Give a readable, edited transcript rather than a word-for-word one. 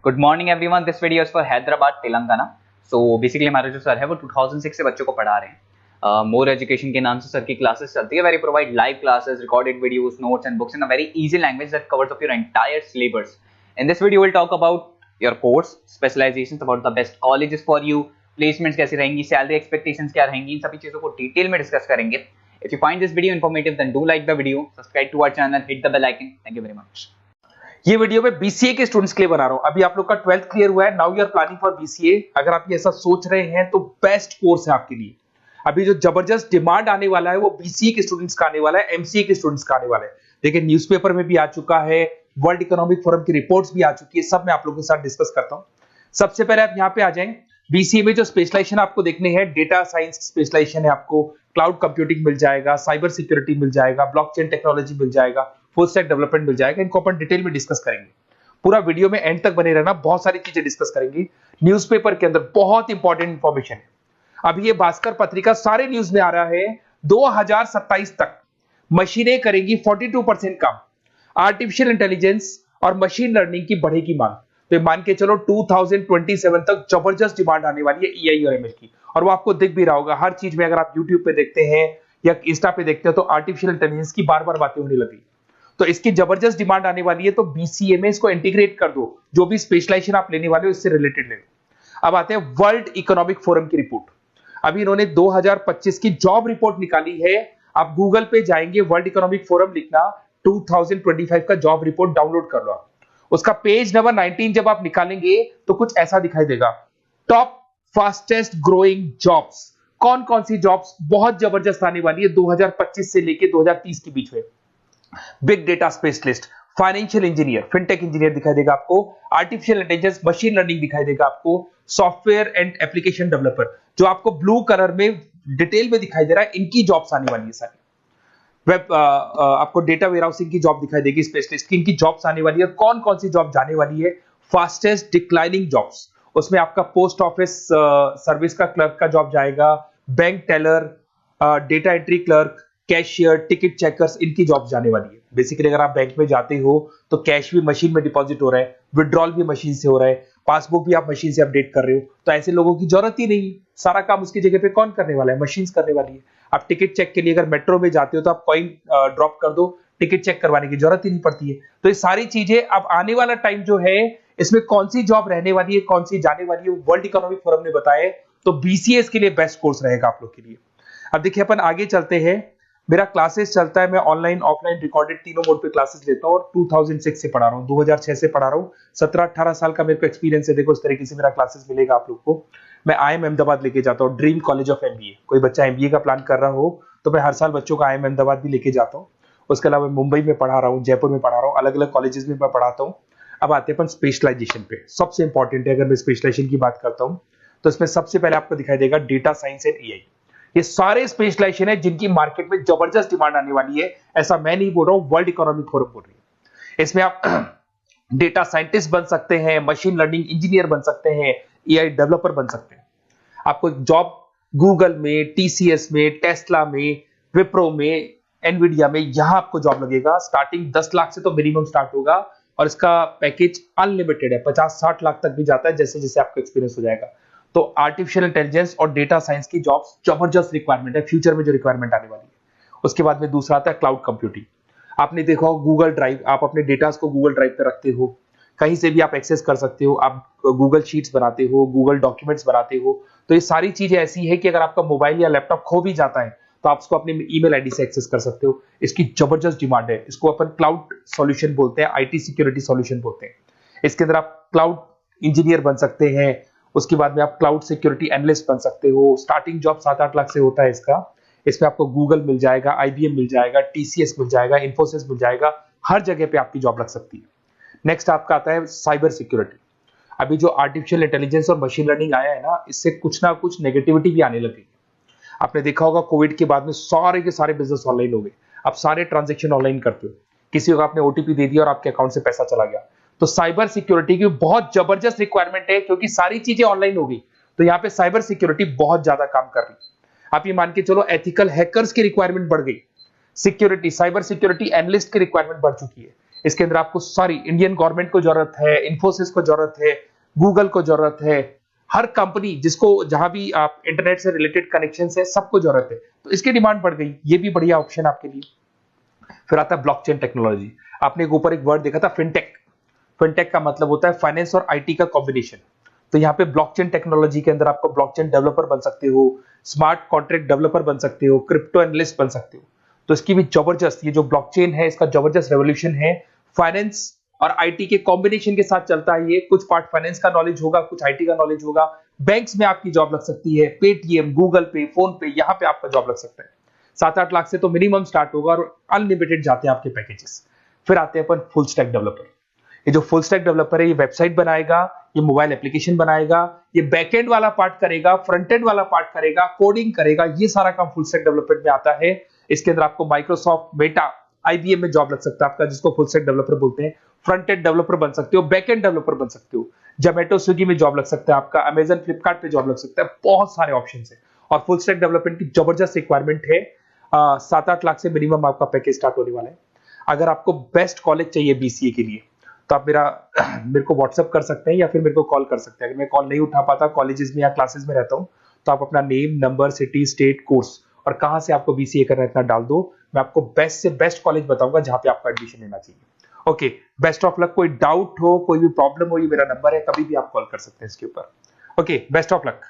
Good morning everyone, this video is for Hyderabad Telangana. So basically हमारे जो sir है वो 2006 से बच्चों को पढ़ा रहे हैं। मोर एजुकेशन के नाम से सर की क्लासेस चलती है। Very provide live classes, recorded videos, notes and books in a very easy language that covers up your entire syllabus. In this video will talk about your course specialisations, about the best colleges for you, placements कैसी रहेंगी, salary expectations क्या रहेंगी, इन सभी चीजों को detail में discuss करेंगे। If you find this video informative then do like the video, subscribe to our channel, hit the bell icon. Thank you very much. ये वीडियो में बीसीए के स्टूडेंट्स के लिए बना रहा हूं। अभी आप लोग का 12th क्लियर हुआ है, now you are planning for BCA. अगर आप ये ऐसा सोच रहे हैं तो बेस्ट कोर्स है आपके लिए। अभी जो जबरदस्त डिमांड आने वाला है वो बीसीए के स्टूडेंट्स का आने वाला है, एमसीए के स्टूडेंट्स का आने वाला है। देखिए न्यूज़पेपर में भी आ चुका है, वर्ल्ड इकोनॉमिक फोरम की रिपोर्ट्स भी आ चुकी है, सब मैं आप लोगों के साथ डिस्कस करता हूं। सबसे पहले आप यहाँ पे आ जाएं। बीसीए में जो स्पेशलाइजेशन आपको देखने हैं, डेटा साइंस स्पेशलाइजेशन है, आपको क्लाउड कंप्यूटिंग मिल जाएगा, साइबर सिक्योरिटी मिल जाएगा, ब्लॉकचेन टेक्नोलॉजी मिल जाएगा, फुल स्टैक डेवलपमेंट मिल जाएगा। इनको अपन डिटेल में डिस्कस करेंगे। पूरा वीडियो में एंड तक बने रहना, बहुत सारी चीजें डिस्कस करेंगे। न्यूज़पेपर के अंदर बहुत इंपॉर्टेंट इंफॉर्मेशन है। अभी ये भास्कर पत्रिका सारे न्यूज में आ रहा है, 2027 तक मशीनें करेंगी 42% काम। आर्टिफिशियल इंटेलिजेंस और मशीन लर्निंग की बढ़ेगी मांग। तो मान के चलो 2027 तक जबरदस्त डिमांड आने वाली है एआई और एमएल की। और वो आपको दिख भी रहा होगा हर चीज में। अगर आप यूट्यूब पे देखते हैं या इंस्टा पे देखते हो तो आर्टिफिशियल इंटेलिजेंस की बार बार बातें होने लगी। तो इसकी जबरदस्त डिमांड आने वाली है, तो बीसीए में इसको इंटीग्रेट कर दो। जो भी स्पेशलाइजेशन आप लेने वाले हो इससे रिलेटेड ले लो। अब आते हैं वर्ल्ड इकोनॉमिक फोरम की रिपोर्ट। अभी इन्होंने 2025 की जॉब रिपोर्ट निकाली है। आप गूगल पे जाएंगे, वर्ल्ड इकोनॉमिक फोरम लिखना, 2025 का जॉब रिपोर्ट डाउनलोड कर लो आप। उसका पेज नंबर 19 जब आप निकालेंगे तो कुछ ऐसा दिखाई देगा, टॉप फास्टेस्ट ग्रोइंग जॉब्स। कौन कौन सी जॉब्स बहुत जबरदस्त आने वाली है 2025 से लेके 2030 के बीच में। Big data specialist, financial engineer, fintech engineer दिखाई देगा आपको, आर्टिफिशियल इंटेलिजेंस मशीन लर्निंग दिखाई देगा आपको, सॉफ्टवेयर एंड एप्लीकेशन डेवलपर, जो आपको ब्लू कलर में डिटेल में दिखाई दे रहा है, इनकी जॉब्स आने वाली है सारी। वेब आपको डेटा वेयरहाउसिंग की जॉब दिखाई देगी, स्पेशलिस्ट की, इनकी जॉब्स आने वाली है। कौन कौन सी जॉब जाने वाली है, फास्टेस्ट डिक्लाइनिंग जॉब्स, उसमें आपका पोस्ट ऑफिस सर्विस का क्लर्क का जॉब जाएगा, bank teller, data entry clerk, cashier, ticket checkers, इनकी जॉब जाने वाली है। बेसिकली अगर आप बैंक में जाते हो तो कैश भी मशीन में डिपॉजिट हो रहा है, विड्रॉल भी मशीन से हो रहा है, पासबुक भी आप मशीन से अपडेट कर रहे हो, तो ऐसे लोगों की जरूरत ही नहीं। सारा काम उसकी जगह पे कौन करने वाला है, मशीन करने वाली है। आप टिकट चेक के लिए अगर मेट्रो में जाते हो तो आप कॉइन ड्रॉप कर दो, टिकट चेक करवाने की जरूरत ही नहीं पड़ती है। तो ये सारी चीजें अब आने वाला टाइम जो है, इसमें कौन सी जॉब रहने वाली है, कौन सी जाने वाली है, वर्ल्ड इकोनॉमिक फोरम ने बताया है। तो बीसीएस के लिए बेस्ट कोर्स रहेगा आप लोग के लिए। अब देखिए अपन आगे चलते हैं। मेरा क्लासेस चलता है, मैं ऑनलाइन ऑफलाइन रिकॉर्डेड तीनों मोड पे क्लासेस लेता हूं और 2006 से पढ़ा रहा हूं, 2006 से पढ़ा रहा हूं। 17-18 साल का मेरे को एक्सपीरियंस है। देखो इस तरीके से मेरा क्लासेस मिलेगा आप लोग को। मैं आईएम अहमदाबाद लेके जाता हूं, ड्रीम कॉलेज ऑफ एमबीए। कोई बच्चा एमबीए का प्लान कर रहा हो तो मैं हर साल बच्चों को आईएम अहमदाबाद भी लेके जाता हूँ। उसके अलावा मुंबई में पढ़ा रहा हूँ, जयपुर में पढ़ा रहा हूँ, अलग अलग कॉलेजेस में मैं पढ़ाता हूँ। अब आते हैं अपन स्पेशलाइजेशन पे। सबसे इंपॉर्टेंट है, अगर मैं स्पेशलाइजेशन की बात करता हूँ तो इसमें सबसे पहले आपको दिखाई देगा डेटा साइंस एंड एआई। ये सारे स्पेशलाइजेशन है जिनकी मार्केट में जबरदस्त डिमांड आने वाली है। ऐसा मैं नहीं बोल रहा हूं, वर्ल्ड इकोनॉमिक फोरम बोल रही है। इसमें आप डेटा साइंटिस्ट बन सकते हैं, मशीन लर्निंग इंजीनियर बन सकते हैं, एआई डेवलपर बन सकते हैं। आपको जॉब गूगल में, टीसीएस में, टेस्ला में, विप्रो में, एनवीडिया में, यहां आपको जॉब लगेगा। स्टार्टिंग 10 लाख से तो मिनिमम स्टार्ट होगा और इसका पैकेज अनलिमिटेड है, 50-60 लाख तक भी जाता है जैसे जैसे आपका एक्सपीरियंस हो जाएगा। तो आर्टिफिशियल इंटेलिजेंस और डेटा साइंस की जॉब्स जबरदस्त रिक्वायरमेंट है, फ्यूचर में जो रिक्वायरमेंट आने वाली है। उसके बाद में दूसरा आता है क्लाउड कंप्यूटिंग। आपने देखा हो गूगल ड्राइव, आप अपने डेटा को गूगल ड्राइव पे रखते हो, कहीं से भी आप एक्सेस कर सकते हो। आप गूगल शीट्स बनाते हो, गूगल डॉक्यूमेंट्स बनाते हो। तो ये सारी चीजें ऐसी है कि अगर आपका मोबाइल या लैपटॉप खो भी जाता है तो आप उसको अपने ईमेल आईडी से एक्सेस कर सकते हो। इसकी जबरदस्त डिमांड है। इसको अपन क्लाउड सॉल्यूशन बोलते हैं, आईटी सिक्योरिटी सॉल्यूशन बोलते हैं। इसके अंदर आप क्लाउड इंजीनियर बन सकते हैं। उसके बाद में आप क्लाउड सिक्योरिटी एनालिस्ट बन सकते हो। स्टार्टिंग जॉब 7-8 लाख से होता है इसका। इसमें आपको गूगल मिल जाएगा, आईबीएम मिल जाएगा, टीसीएस मिल जाएगा, इंफोसिस मिल जाएगा, हर जगह पे आपकी जॉब लग सकती है। नेक्स्ट आपका आता है साइबर सिक्योरिटी। अभी जो आर्टिफिशियल इंटेलिजेंस और मशीन लर्निंग आया है ना, इससे कुछ ना कुछ नेगेटिविटी भी आने लगी। आपने देखा होगा कोविड के बाद में सारे के सारे बिजनेस ऑनलाइन हो गए। आप सारे ट्रांजेक्शन ऑनलाइन करते हो। किसी को आपने ओटीपी दे दिया और आपके अकाउंट से पैसा चला गया। तो साइबर सिक्योरिटी की बहुत जबरदस्त रिक्वायरमेंट है, क्योंकि सारी चीजें ऑनलाइन हो गई। तो यहाँ पे साइबर सिक्योरिटी बहुत ज्यादा काम कर रही है। आप ये मान के चलो एथिकल हैकर्स की रिक्वायरमेंट बढ़ गई। सिक्योरिटी, साइबर सिक्योरिटी एनालिस्ट की रिक्वायरमेंट बढ़ चुकी है। इसके अंदर आपको सारी इंडियन गवर्नमेंट को जरूरत है, इन्फोसिस को जरूरत है, गूगल को जरूरत है, हर कंपनी जिसको जहां भी आप इंटरनेट से रिलेटेड कनेक्शन है सबको जरूरत है, तो इसकी डिमांड बढ़ गई। ये भी बढ़िया ऑप्शन आपके लिए। फिर आता है ब्लॉकचेन टेक्नोलॉजी। आपने ऊपर एक वर्ड देखा था फिनटेक। फिनटेक का मतलब होता है फाइनेंस और आईटी का कॉम्बिनेशन। तो यहाँ पे ब्लॉकचेन टेक्नोलॉजी के अंदर आपको ब्लॉकचेन डेवलपर बन सकते हो, स्मार्ट कॉन्ट्रैक्ट डेवलपर बन सकते हो, क्रिप्टो एनालिस्ट बन सकते हो। तो इसकी भी जबरदस्त, ये जो ब्लॉकचेन है इसका जबरदस्त रेवोल्यूशन है। फाइनेंस और आईटी के कॉम्बिनेशन के साथ चलता है ये। कुछ पार्ट फाइनेंस का नॉलेज होगा, कुछ आईटी का नॉलेज होगा। बैंक्स में आपकी जॉब लग सकती है, पेटीएम, गूगल पे, फोन पे, यहाँ पे आपका जॉब लग सकता है। 7-8 लाख से तो मिनिमम स्टार्ट होगा और अनलिमिटेड जाते हैं आपके पैकेजेस। फिर आते हैं अपन फुल स्टैक डेवलपर। ये जो फुल स्टैक डेवलपर है ये वेबसाइट बनाएगा, ये मोबाइल एप्लीकेशन बनाएगा, ये बैकएंड वाला पार्ट करेगा, फ्रंट एंड वाला पार्ट करेगा, कोडिंग करेगा, ये सारा काम फुल स्टैक डेवलपमेंट में आता है। इसके अंदर आपको माइक्रोसॉफ्ट, मेटा, आईबीएम में जॉब लग सकता है आपका, जिसको फुल स्टैक डेवलपर बोलते हैं। फ्रंट एंड डेवलपर बन सकते हो, बैक एंड डेवलपर बन सकते हो, जोमेटो, स्विगी में जॉब लग सकता है आपका, अमेजन, फ्लिपकार्ट पे जॉब लग सकता है। बहुत सारे ऑप्शन है और फुल स्टैक डेवलपमेंट की जबरदस्त रिक्वायरमेंट है। 7-8 लाख से मिनिमम आपका पैकेज स्टार्ट होने वाला है। अगर आपको बेस्ट कॉलेज चाहिए बीसीए के लिए तो आप मेरे को व्हाट्सएप कर सकते हैं या फिर मेरे को कॉल कर सकते हैं। अगर मैं कॉल नहीं उठा पाता, कॉलेजेस में या क्लासेस में रहता हूँ, तो आप अपना name, number, city, state, course और कहां से आपको बीसीए करना है इतना डाल दो। मैं आपको बेस्ट से बेस्ट कॉलेज बताऊंगा जहां पे आपका एडमिशन लेना चाहिए। Okay, best of luck. कोई डाउट हो, कोई भी प्रॉब्लम हो, ये मेरा नंबर है, कभी भी आप कॉल कर सकते हैं इसके ऊपर। Okay, best of luck.